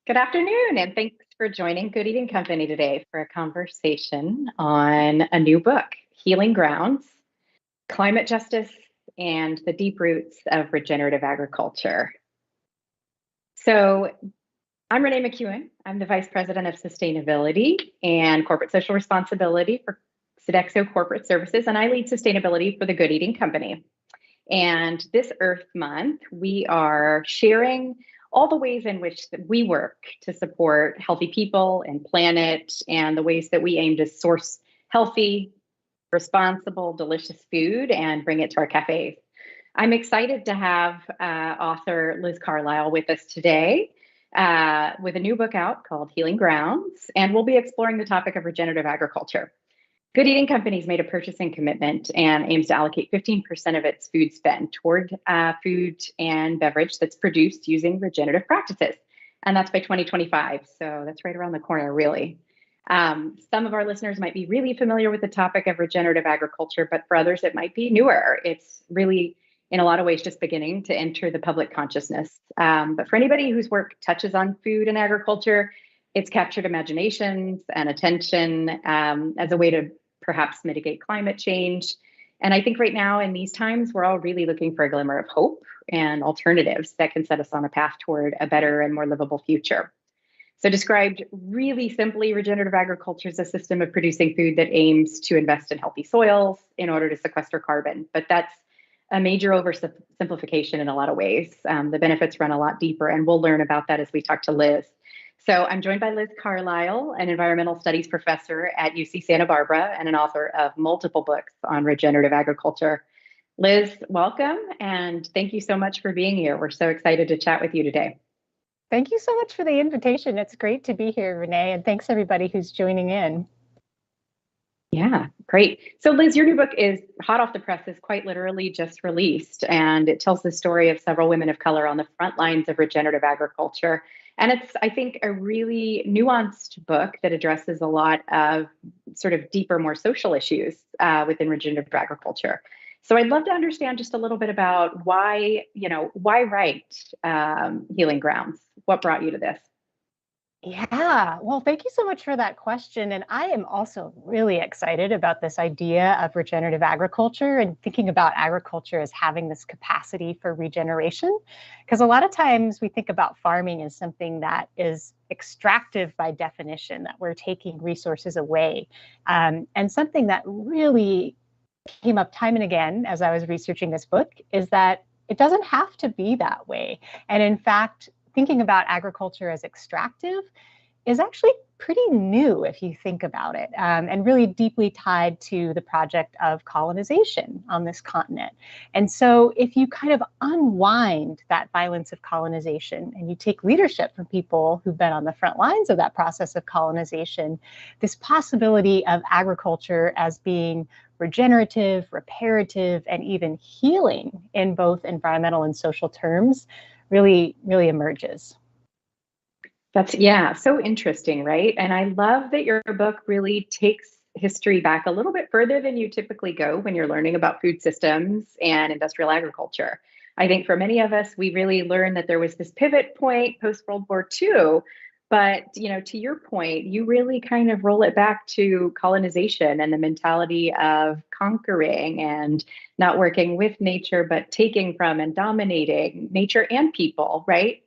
Good afternoon, and thanks for joining Good Eating Company today for a conversation on a new book, Healing Grounds, Climate Justice, and the Deep Roots of Regenerative Agriculture. So I'm Renee McKeon. I'm the Vice President of Sustainability and Corporate Social Responsibility for Sodexo Corporate Services, and I lead sustainability for the Good Eating Company. And this Earth Month, we are sharing all the ways in which we work to support healthy people and planet, and the ways that we aim to source healthy, responsible, delicious food and bring it to our cafes. I'm excited to have author Liz Carlisle with us today with a new book out called Healing Grounds, and we'll be exploring the topic of regenerative agriculture. Good Eating Company's made a purchasing commitment and aims to allocate 15% of its food spend toward food and beverage that's produced using regenerative practices. And that's by 2025. So that's right around the corner, really. Some of our listeners might be really familiar with the topic of regenerative agriculture, but for others, it might be newer. It's really, in a lot of ways, just beginning to enter the public consciousness. But for anybody whose work touches on food and agriculture, it's captured imaginations and attention as a way to perhaps mitigate climate change. And I think right now in these times, we're all really looking for a glimmer of hope and alternatives that can set us on a path toward a better and more livable future. So described really simply, regenerative agriculture is a system of producing food that aims to invest in healthy soils in order to sequester carbon. But that's a major oversimplification in a lot of ways. The benefits run a lot deeper, and we'll learn about that as we talk to Liz. So I'm joined by Liz Carlisle, an environmental studies professor at UC Santa Barbara and an author of multiple books on regenerative agriculture. Liz, welcome, and thank you so much for being here. We're so excited to chat with you today. Thank you so much for the invitation. It's great to be here, Renee, and thanks everybody who's joining in. Yeah, great. So Liz, your new book is hot off the presses, quite literally just released, and it tells the story of several women of color on the front lines of regenerative agriculture. And it's, I think, a really nuanced book that addresses a lot of sort of deeper, more social issues within regenerative agriculture. So I'd love to understand just a little bit about why write Healing Grounds? What brought you to this? Yeah, well, thank you so much for that question. And I am also really excited about this idea of regenerative agriculture and thinking about agriculture as having this capacity for regeneration. Because a lot of times we think about farming as something that is extractive by definition, that we're taking resources away. And something that really came up time and again as I was researching this book is that it doesn't have to be that way. And in fact, thinking about agriculture as extractive is actually pretty new if you think about it, and really deeply tied to the project of colonization on this continent. And so if you kind of unwind that violence of colonization and you take leadership from people who've been on the front lines of that process of colonization, this possibility of agriculture as being regenerative, reparative, and even healing in both environmental and social terms really emerges. That's, yeah, so interesting, right? And I love that your book really takes history back a little bit further than you typically go when you're learning about food systems and industrial agriculture. I think for many of us, we really learned that there was this pivot point post-World War II. But, to your point, you really kind of roll it back to colonization and the mentality of conquering and not working with nature, but taking from and dominating nature and people, right?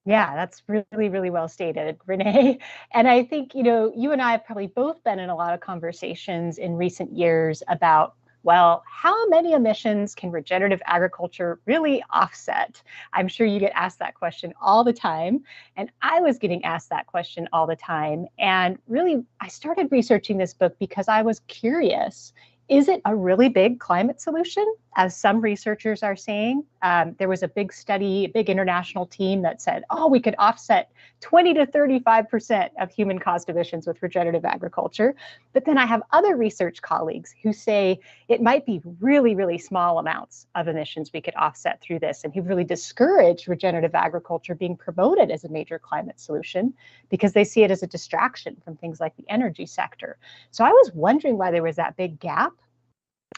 Yeah, that's really well stated, Renee. And I think, you and I have probably both been in a lot of conversations in recent years about, well, how many emissions can regenerative agriculture really offset? I'm sure you get asked that question all the time. And I was getting asked that question all the time. And really, I started researching this book because I was curious. Is it a really big climate solution, as some researchers are saying? There was a big study, a big international team that said, we could offset 20 to 35% of human-caused emissions with regenerative agriculture. But then I have other research colleagues who say it might be really small amounts of emissions we could offset through this, and who really discourage regenerative agriculture being promoted as a major climate solution because they see it as a distraction from things like the energy sector. So I was wondering why there was that big gap.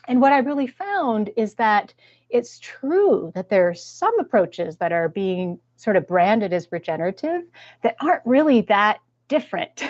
And what I really found is that it's true that there are some approaches that are being sort of branded as regenerative that aren't really that different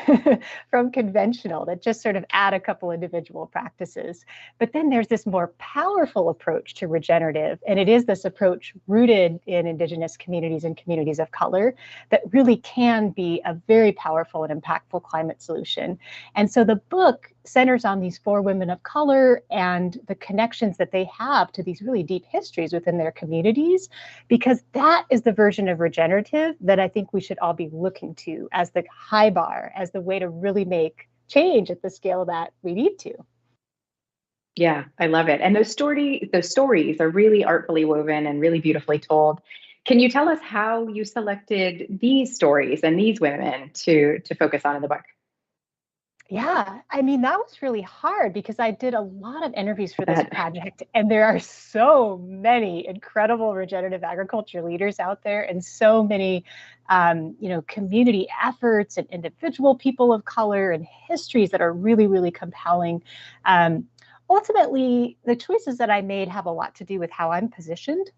from conventional, that just sort of add a couple individual practices. But then there's this more powerful approach to regenerative, and it is this approach rooted in Indigenous communities and communities of color that really can be a very powerful and impactful climate solution. And so the book centers on these 4 women of color and the connections that they have to these really deep histories within their communities, because that is the version of regenerative that I think we should all be looking to as the high bar, as the way to really make change at the scale that we need to. Yeah, I love it. And those stories are really artfully woven and really beautifully told. Can you tell us how you selected these stories and these women to focus on in the book? Yeah, I mean, that was really hard because I did a lot of interviews for this project, and there are so many incredible regenerative agriculture leaders out there, and so many, community efforts and individual people of color and histories that are really, really compelling. Ultimately, the choices that I made have a lot to do with how I'm positioned.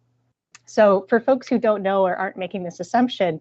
So for folks who don't know or aren't making this assumption,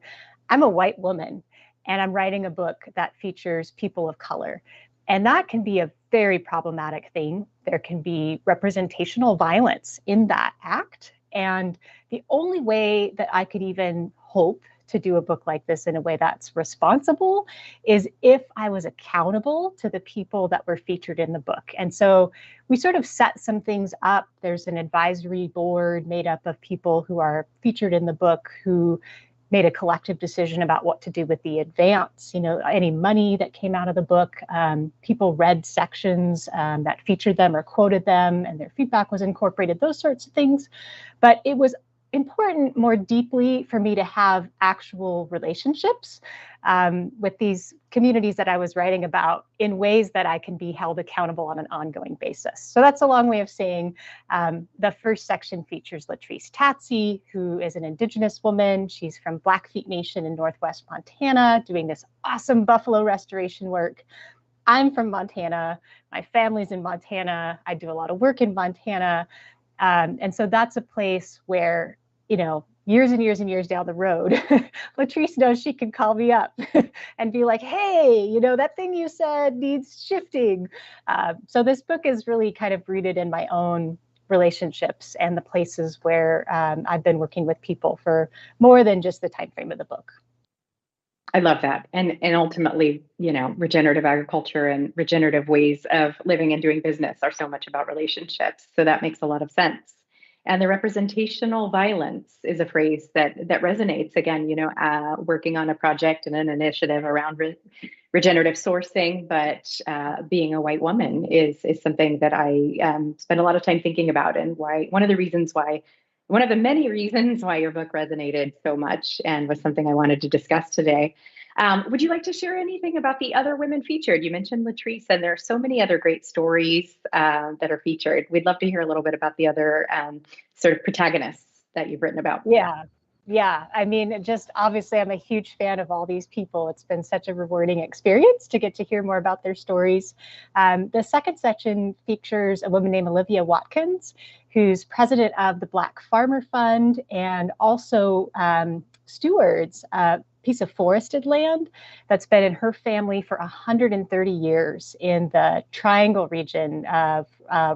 I'm a white woman and I'm writing a book that features people of color. And that can be a very problematic thing. There can be representational violence in that act. And the only way that I could even hope to do a book like this in a way that's responsible is if I was accountable to the people that were featured in the book. And so we sort of set some things up. There's an advisory board made up of people who are featured in the book who made a collective decision about what to do with the advance, any money that came out of the book. People read sections that featured them or quoted them, and their feedback was incorporated, those sorts of things. But it was important more deeply for me to have actual relationships with these communities that I was writing about in ways that I can be held accountable on an ongoing basis. So that's a long way of saying the first section features Latrice Tatsey, who is an Indigenous woman. She's from Blackfeet Nation in Northwest Montana, doing this awesome buffalo restoration work. I'm from Montana. My family's in Montana. I do a lot of work in Montana. And so that's a place where, years and years and years down the road, Latrice knows she can call me up and be like, hey, that thing you said needs shifting. So this book is really kind of rooted in my own relationships and the places where I've been working with people for more than just the time frame of the book. I love that. And ultimately, regenerative agriculture and regenerative ways of living and doing business are so much about relationships. So that makes a lot of sense. And the representational violence is a phrase that resonates. Again, working on a project and an initiative around regenerative sourcing, but being a white woman is something that I spend a lot of time thinking about, and one of the many reasons why your book resonated so much and was something I wanted to discuss today. Would you like to share anything about the other women featured? You mentioned Latrice, and there are so many other great stories that are featured. We'd love to hear a little bit about the other sort of protagonists that you've written about. Yeah. I mean, just obviously, I'm a huge fan of all these people. It's been such a rewarding experience to get to hear more about their stories. The second section features a woman named Olivia Watkins, who's president of the Black Farmer Fund and also stewards a piece of forested land that's been in her family for 130 years in the Triangle region of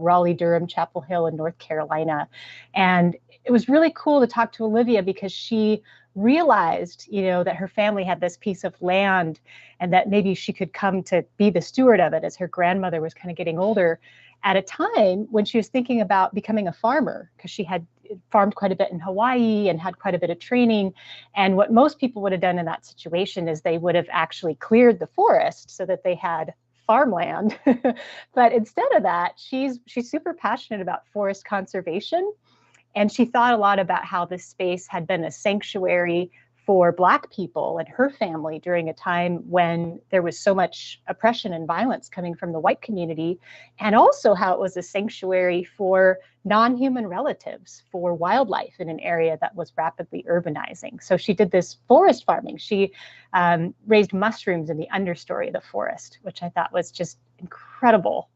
Raleigh, Durham, Chapel Hill, and North Carolina. And it was really cool to talk to Olivia because she realized, that her family had this piece of land and that maybe she could come to be the steward of it as her grandmother was kind of getting older at a time when she was thinking about becoming a farmer, because she had farmed quite a bit in Hawaii and had quite a bit of training. And what most people would have done in that situation is they would have actually cleared the forest so that they had farmland. But instead of that, she's super passionate about forest conservation. And she thought a lot about how this space had been a sanctuary for Black people and her family during a time when there was so much oppression and violence coming from the white community, and also how it was a sanctuary for non-human relatives, for wildlife in an area that was rapidly urbanizing. So she did this forest farming. She raised mushrooms in the understory of the forest, which I thought was just incredible.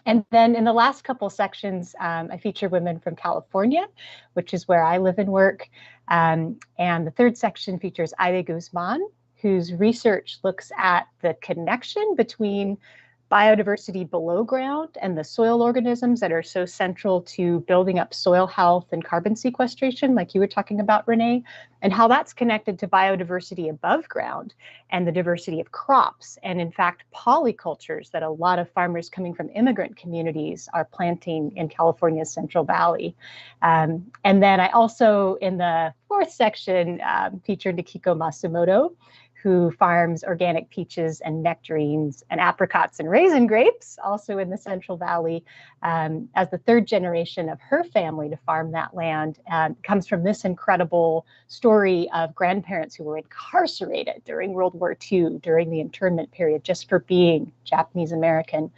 And then in the last couple sections, I feature women from California, which is where I live and work. And the third section features Ida Guzman, whose research looks at the connection between biodiversity below ground and the soil organisms that are so central to building up soil health and carbon sequestration, like you were talking about, Renee, and how that's connected to biodiversity above ground and the diversity of crops. And in fact, polycultures that a lot of farmers coming from immigrant communities are planting in California's Central Valley. And then I also, in the fourth section, featured Nikiko Masumoto, who farms organic peaches and nectarines and apricots and raisin grapes, also in the Central Valley, as the third generation of her family to farm that land. Comes from this incredible story of grandparents who were incarcerated during World War II, during the internment period, just for being Japanese American,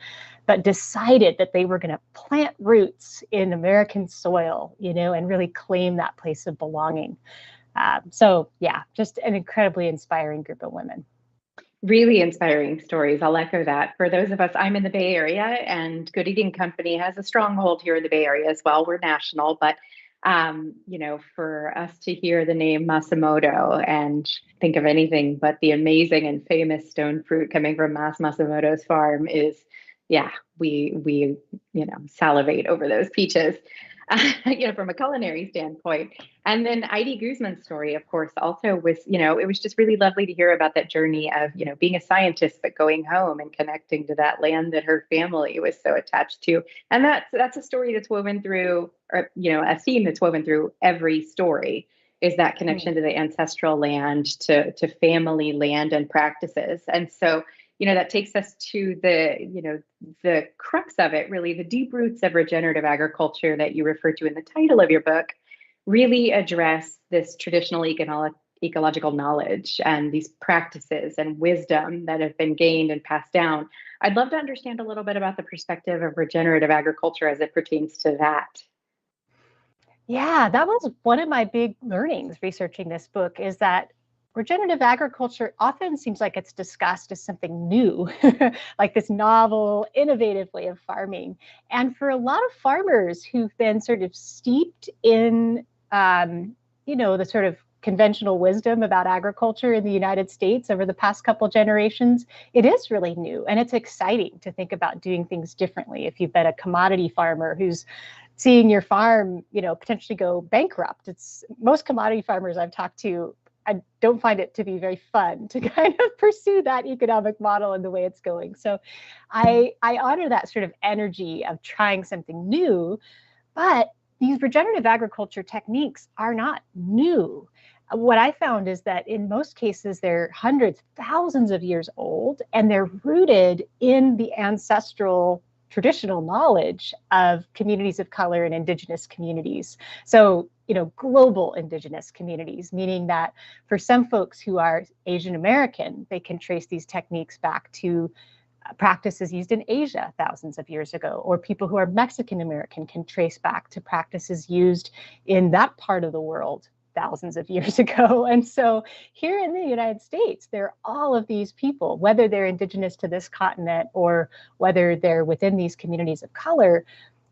but decided that they were going to plant roots in American soil, and really claim that place of belonging. So yeah, just an incredibly inspiring group of women. Really inspiring stories. I'll echo that. For those of us, I'm in the Bay Area, and Good Eating Company has a stronghold here in the Bay Area as well. We're national, but for us to hear the name Masumoto and think of anything but the amazing and famous stone fruit coming from Masumoto's farm is, we salivate over those peaches. From a culinary standpoint. And then Heidi Guzman's story, of course, also was, it was just really lovely to hear about that journey of, being a scientist, but going home and connecting to that land that her family was so attached to. And that's a story that's woven through, or, a theme that's woven through every story, is that connection to the ancestral land, to family land and practices. And so, that takes us to the crux of it, really, the deep roots of regenerative agriculture that you refer to in the title of your book, really address this traditional ecological knowledge and these practices and wisdom that have been gained and passed down. I'd love to understand a little bit about the perspective of regenerative agriculture as it pertains to that. Yeah, that was one of my big learnings researching this book, is that regenerative agriculture often seems like it's discussed as something new, like this novel, innovative way of farming. And for a lot of farmers who've been sort of steeped in, the sort of conventional wisdom about agriculture in the United States over the past couple generations, it is really new. And it's exciting to think about doing things differently. If you've been a commodity farmer who's seeing your farm, potentially go bankrupt, most commodity farmers I've talked to, I don't find it to be very fun to kind of pursue that economic model and the way it's going. So I honor that sort of energy of trying something new, but these regenerative agriculture techniques are not new. What I found is that in most cases, they're hundreds, thousands of years old, and they're rooted in the ancestral traditional knowledge of communities of color and indigenous communities. So, global indigenous communities, meaning that for some folks who are Asian American, they can trace these techniques back to practices used in Asia thousands of years ago, or people who are Mexican American can trace back to practices used in that part of the world thousands of years ago. And so here in the United States, there are all of these people, whether they're indigenous to this continent or whether they're within these communities of color,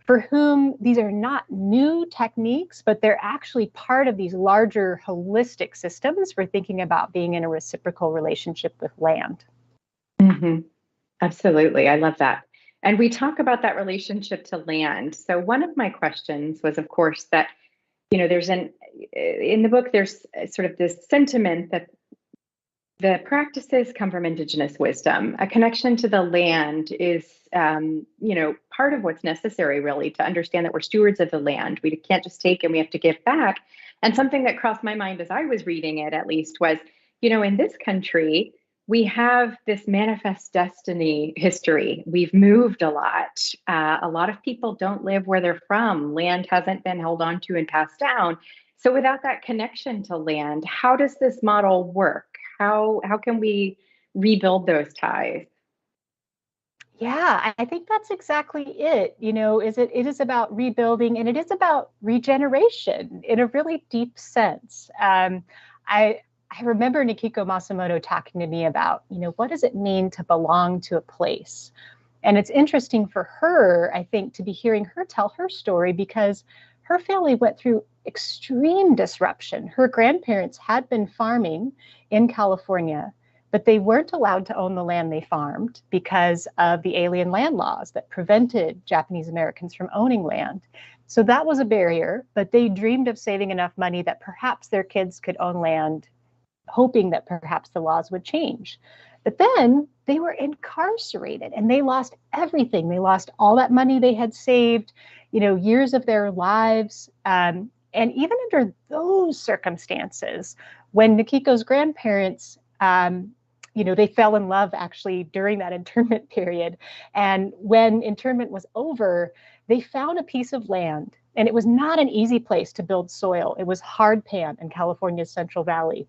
for whom these are not new techniques, but they're actually part of these larger holistic systems for thinking about being in a reciprocal relationship with land. Mm-hmm. Absolutely. I love that. And we talk about that relationship to land. So one of my questions was, of course, that, in the book, there's sort of this sentiment that the practices come from indigenous wisdom. A connection to the land is, part of what's necessary, really, to understand that we're stewards of the land. We can't just take and we have to give back. And something that crossed my mind as I was reading it, at least, was, in this country, we have this manifest destiny history. We've moved a lot. A lot of people don't live where they're from. Land hasn't been held on to and passed down. So without that connection to land, how does this model work? How can we rebuild those ties? Yeah, I think that's exactly it. It is about rebuilding, and it is about regeneration in a really deep sense. I remember Nikiko Masumoto talking to me about, what does it mean to belong to a place? And it's interesting for her, I think, to be hearing her tell her story, because her family went through extreme disruption. Her grandparents had been farming in California, but they weren't allowed to own the land they farmed because of the alien land laws that prevented Japanese Americans from owning land. So that was a barrier, but they dreamed of saving enough money that perhaps their kids could own land, hoping that perhaps the laws would change. But then they were incarcerated and they lost everything. They lost all that money they had saved, years of their lives. And even under those circumstances, when Nikiko's grandparents, they fell in love actually during that internment period. And when internment was over, they found a piece of land, and it was not an easy place to build soil. It was hardpan in California's Central Valley,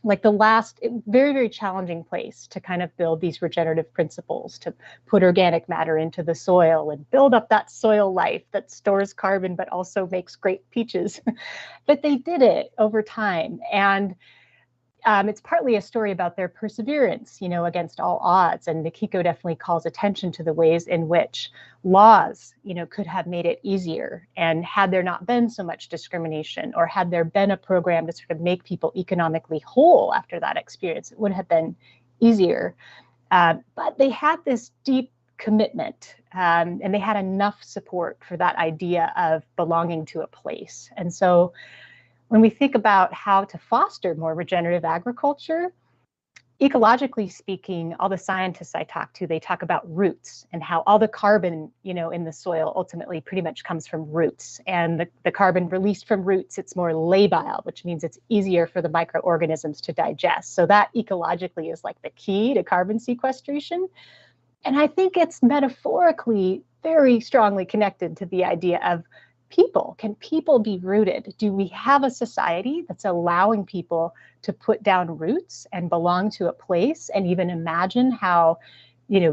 like the last very, very challenging place to kind of build these regenerative principles, to put organic matter into the soil and build up that soil life that stores carbon, but also makes great peaches. But they did it over time. And it's partly a story about their perseverance, against all odds. And Nikiko definitely calls attention to the ways in which laws, could have made it easier. And had there not been so much discrimination, or had there been a program to sort of make people economically whole after that experience, it would have been easier. But they had this deep commitment, and they had enough support for that idea of belonging to a place. And so when we think about how to foster more regenerative agriculture, ecologically speaking, all the scientists I talk to, they talk about roots and how all the carbon, in the soil ultimately pretty much comes from roots. And the carbon released from roots, it's more labile, which means it's easier for the microorganisms to digest. So that ecologically is like the key to carbon sequestration. And I think it's metaphorically very strongly connected to the idea of people. Can people be rooted? Do we have a society that's allowing people to put down roots and belong to a place, and even imagine how,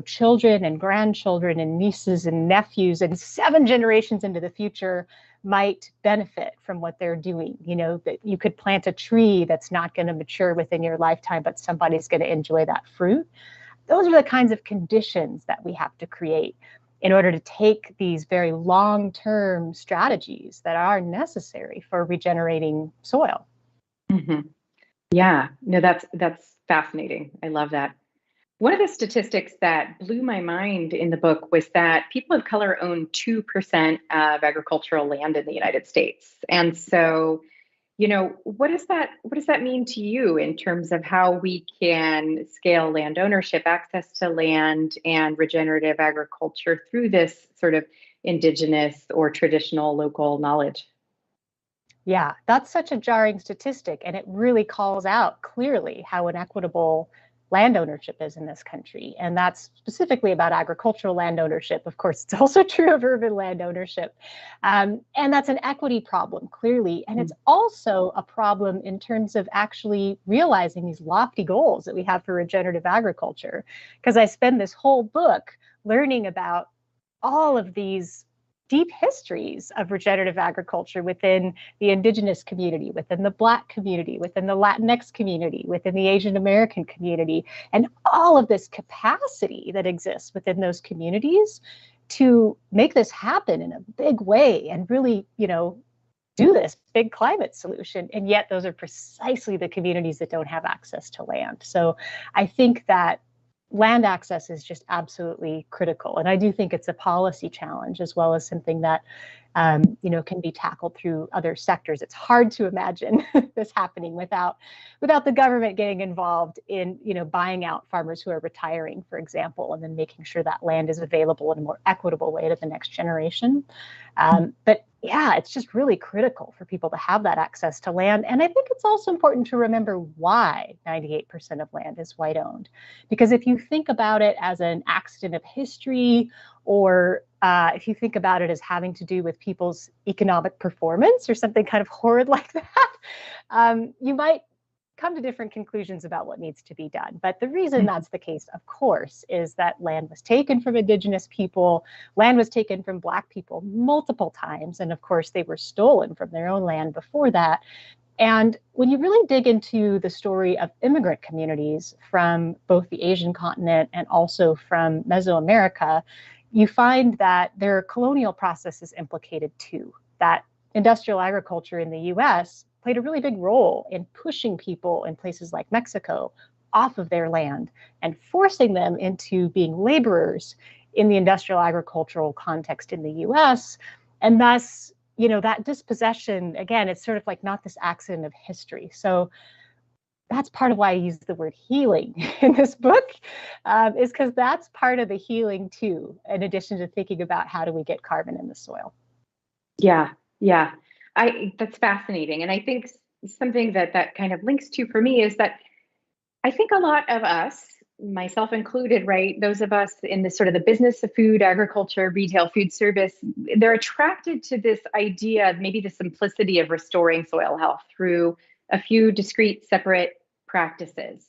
children and grandchildren and nieces and nephews and 7 generations into the future might benefit from what they're doing? That you could plant a tree that's not going to mature within your lifetime, but somebody's going to enjoy that fruit. Those are the kinds of conditions that we have to create in order to take these very long-term strategies that are necessary for regenerating soil. Mm-hmm. Yeah, no, that's fascinating. I love that. One of the statistics that blew my mind in the book was that people of color own 2% of agricultural land in the United States. And so, what does that mean to you in terms of how we can scale land ownership, access to land, and regenerative agriculture through this sort of indigenous or traditional local knowledge? Yeah, that's such a jarring statistic, and it really calls out clearly how inequitable land ownership is in this country. And that's specifically about agricultural land ownership. Of course, it's also true of urban land ownership. And that's an equity problem, clearly. And it's also a problem in terms of actually realizing these lofty goals that we have for regenerative agriculture. Because I spend this whole book learning about all of these deep histories of regenerative agriculture within the indigenous community, within the Black community, within the Latinx community, within the Asian American community, and all of this capacity that exists within those communities to make this happen in a big way and really, do this big climate solution. And yet those are precisely the communities that don't have access to land. So I think that land access is just absolutely critical. And I do think it's a policy challenge as well as something that, can be tackled through other sectors. It's hard to imagine this happening without the government getting involved in, buying out farmers who are retiring, for example, and then making sure that land is available in a more equitable way to the next generation. But yeah, it's just really critical for people to have that access to land. And I think it's also important to remember why 98% of land is white owned. Because if you think about it as an accident of history, or if you think about it as having to do with people's economic performance or something kind of horrid like that, you might come to different conclusions about what needs to be done. But the reason that's the case, of course, is that land was taken from indigenous people, land was taken from Black people multiple times, and of course they were stolen from their own land before that. And when you really dig into the story of immigrant communities from both the Asian continent and also from Mesoamerica, you find that there are colonial processes implicated too, that industrial agriculture in the US played a really big role in pushing people in places like Mexico off of their land and forcing them into being laborers in the industrial agricultural context in the US. And thus, that dispossession, again, it's sort of like not this accident of history. So that's part of why I use the word healing in this book, is because that's part of the healing too, in addition to thinking about how do we get carbon in the soil. Yeah, yeah. That's fascinating. And I think something that kind of links to for me is that I think a lot of us, myself included, right? Those of us in the sort of the business of food, agriculture, retail, food service, they're attracted to this idea of maybe the simplicity of restoring soil health through a few discrete, separate practices.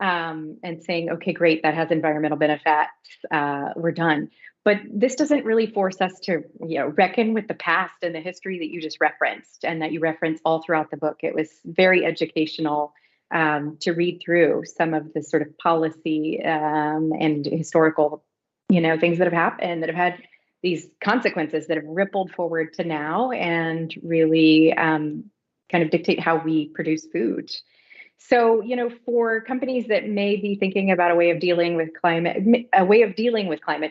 And saying, okay, great, that has environmental benefits. We're done. But this doesn't really force us to, reckon with the past and the history that you just referenced and that you reference all throughout the book. It was very educational to read through some of the sort of policy and historical, things that have happened that have had these consequences that have rippled forward to now and really kind of dictate how we produce food. So, for companies that may be thinking about a way of dealing with climate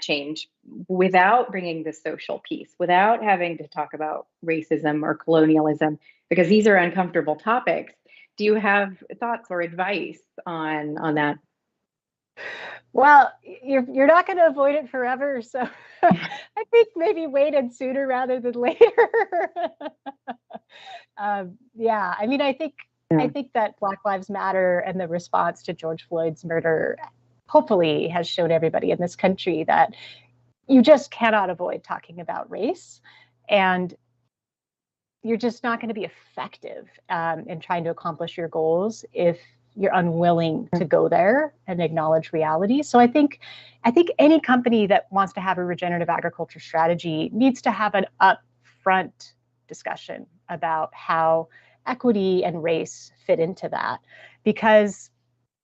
change without bringing the social piece, without having to talk about racism or colonialism, because these are uncomfortable topics, do you have thoughts or advice on that? Well, you're not going to avoid it forever, so I think maybe wait and sooner rather than later. Yeah, I mean, I think that Black Lives Matter and the response to George Floyd's murder hopefully has shown everybody in this country that you just cannot avoid talking about race, and you're just not going to be effective in trying to accomplish your goals if you're unwilling to go there and acknowledge reality. So I think any company that wants to have a regenerative agriculture strategy needs to have an upfront discussion about how equity and race fit into that. Because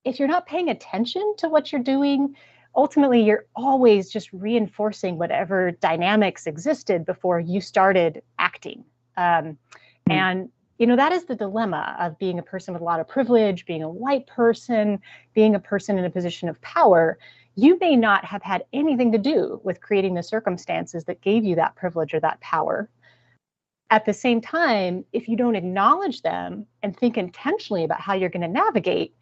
if you're not paying attention to what you're doing, ultimately you're always just reinforcing whatever dynamics existed before you started acting. And that is the dilemma of being a person with a lot of privilege, being a white person, being a person in a position of power. You may not have had anything to do with creating the circumstances that gave you that privilege or that power. At the same time, if you don't acknowledge them and think intentionally about how you're going to navigate,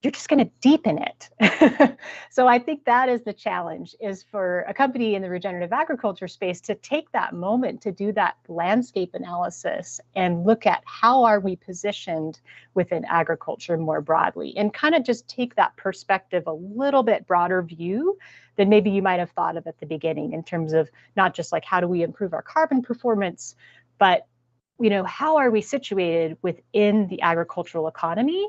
you're just going to deepen it. So I think that is the challenge, is for a company in the regenerative agriculture space to take that moment to do that landscape analysis and look at how are we positioned within agriculture more broadly, and kind of just take that perspective a little bit broader view than maybe you might have thought of at the beginning, in terms of not just like how do we improve our carbon performance, but how are we situated within the agricultural economy?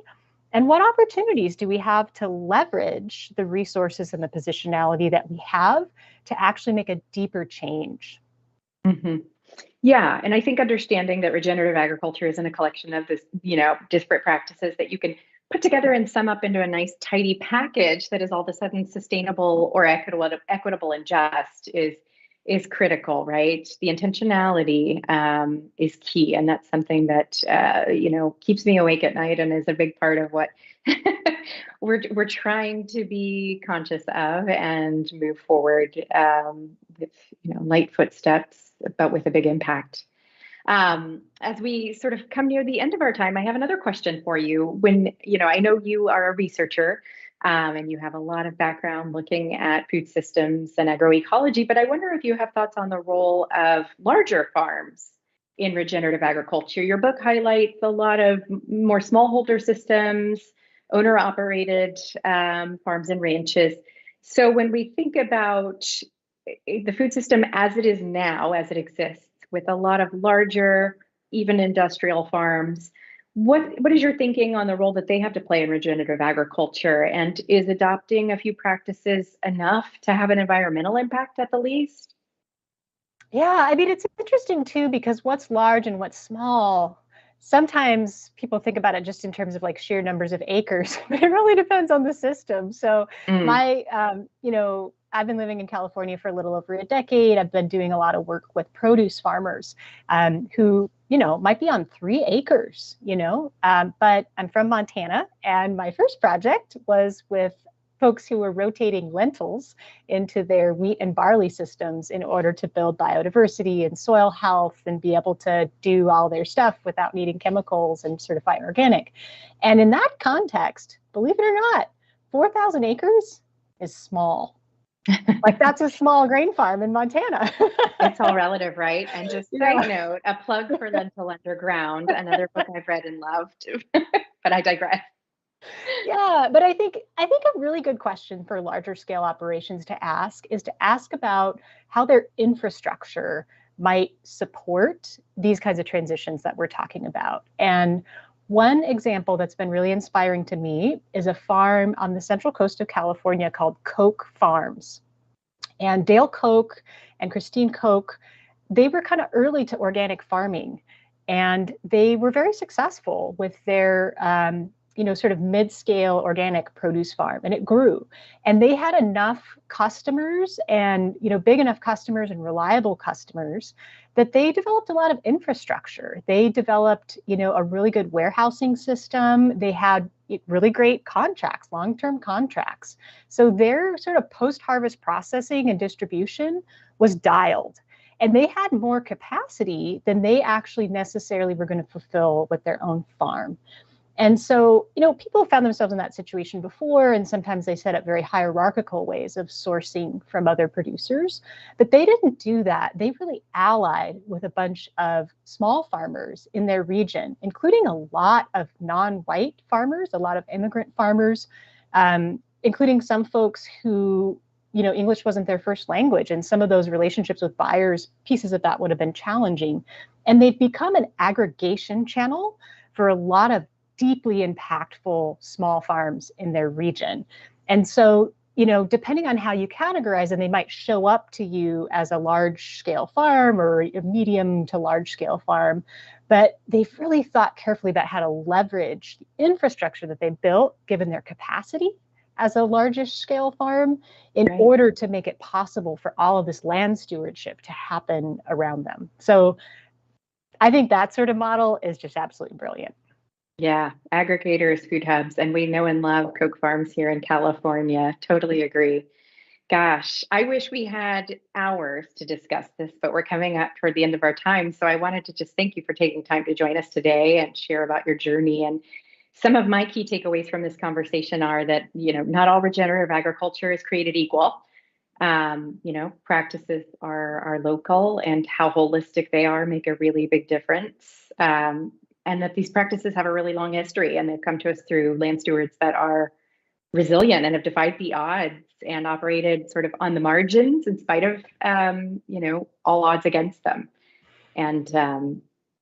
And what opportunities do we have to leverage the resources and the positionality that we have to actually make a deeper change? Mm-hmm. Yeah. And I think understanding that regenerative agriculture isn't a collection of this, disparate practices that you can put together and sum up into a nice, tidy package that is all of a sudden sustainable or equitable and just is critical, right? The intentionality is key. And that's something that, keeps me awake at night and is a big part of what we're trying to be conscious of and move forward with, light footsteps, but with a big impact. As we sort of come near the end of our time, I have another question for you. When, I know you are a researcher, and you have a lot of background looking at food systems and agroecology, but I wonder if you have thoughts on the role of larger farms in regenerative agriculture. Your book highlights a lot of more smallholder systems, owner-operated farms and ranches. So when we think about the food system as it is now, as it exists, with a lot of larger, even industrial farms, what is your thinking on the role that they have to play in regenerative agriculture? And is adopting a few practices enough to have an environmental impact at the least? Yeah, I mean, it's interesting too, because what's large and what's small sometimes people think about it just in terms of like sheer numbers of acres, but it really depends on the system. So Mm. I've been living in California for a little over a decade. I've been doing a lot of work with produce farmers who, might be on 3 acres, but I'm from Montana. And my first project was with folks who were rotating lentils into their wheat and barley systems in order to build biodiversity and soil health and be able to do all their stuff without needing chemicals and certify organic. And in that context, believe it or not, 4,000 acres is small. Like that's a small grain farm in Montana. It's all relative, right? And just side note, a plug for Lentil Underground, another book I've read and loved, but I digress. Yeah, but I think a really good question for larger scale operations to ask is to ask about how their infrastructure might support these kinds of transitions that we're talking about. And one example that's been really inspiring to me is a farm on the central coast of California called Koch Farms. And Dale Koch and Christine Koch, they were kind of early to organic farming. And they were very successful with their sort of mid-scale organic produce farm, and it grew. And they had enough customers and, big enough customers and reliable customers that they developed a lot of infrastructure. They developed, a really good warehousing system. They had really great contracts, long-term contracts. So their sort of post-harvest processing and distribution was dialed. And they had more capacity than they actually necessarily were going to fulfill with their own farm. And so, people found themselves in that situation before, and sometimes they set up very hierarchical ways of sourcing from other producers. But they didn't do that. They really allied with a bunch of small farmers in their region, including a lot of non-white farmers, a lot of immigrant farmers, including some folks who, English wasn't their first language. And some of those relationships with buyers, pieces of that would have been challenging. And they've become an aggregation channel for a lot of deeply impactful small farms in their region. And so, depending on how you categorize them, they might show up to you as a large scale farm or a medium to large scale farm, but they've really thought carefully about how to leverage the infrastructure that they built, given their capacity as a largest scale farm, in order to make it possible for all of this land stewardship to happen around them. So I think that sort of model is just absolutely brilliant. Yeah, aggregators, food hubs, and we know and love Koch Farms here in California. Totally agree. Gosh, I wish we had hours to discuss this, but we're coming up toward the end of our time. So I wanted to just thank you for taking time to join us today and share about your journey. And some of my key takeaways from this conversation are that, not all regenerative agriculture is created equal. Practices are local, and how holistic they are make a really big difference. And that these practices have a really long history, and they've come to us through land stewards that are resilient and have defied the odds and operated sort of on the margins in spite of, all odds against them. And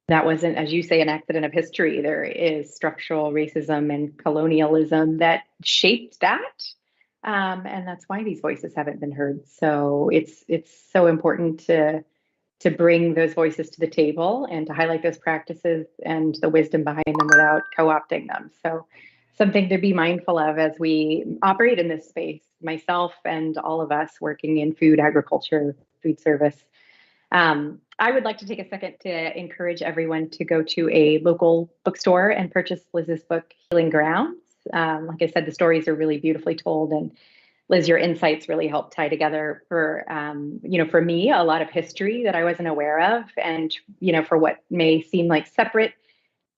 that wasn't, as you say, an accident of history. There is structural racism and colonialism that shaped that. And that's why these voices haven't been heard. So it's so important to bring those voices to the table and to highlight those practices and the wisdom behind them without co-opting them. So something to be mindful of as we operate in this space, myself and all of us working in food, agriculture, food service. I would like to take a second to encourage everyone to go to a local bookstore and purchase Liz's book, Healing Grounds. Like I said, the stories are really beautifully told, and Liz, your insights really helped tie together for me, a lot of history that I wasn't aware of. And, for what may seem like separate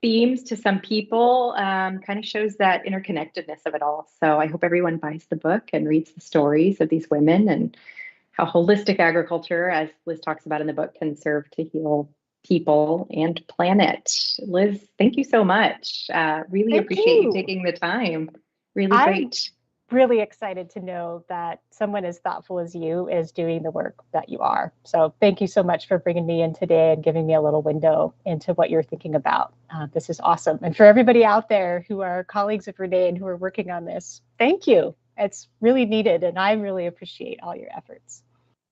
themes to some people, kind of shows that interconnectedness of it all. So I hope everyone buys the book and reads the stories of these women and how holistic agriculture, as Liz talks about in the book, can serve to heal people and planet. Liz, thank you so much. Really appreciate you taking the time. Really great. Really excited to know that someone as thoughtful as you is doing the work that you are. So thank you so much for bringing me in today and giving me a little window into what you're thinking about. This is awesome. And for everybody out there who are colleagues of Renee and who are working on this, thank you. It's really needed, and I really appreciate all your efforts.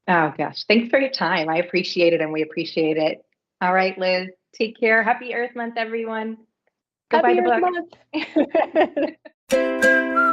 Oh gosh, thanks for your time. I appreciate it, and we appreciate it. All right, Liz, Take care. Happy Earth Month, everyone. Go Happy buy the Earth book. Month.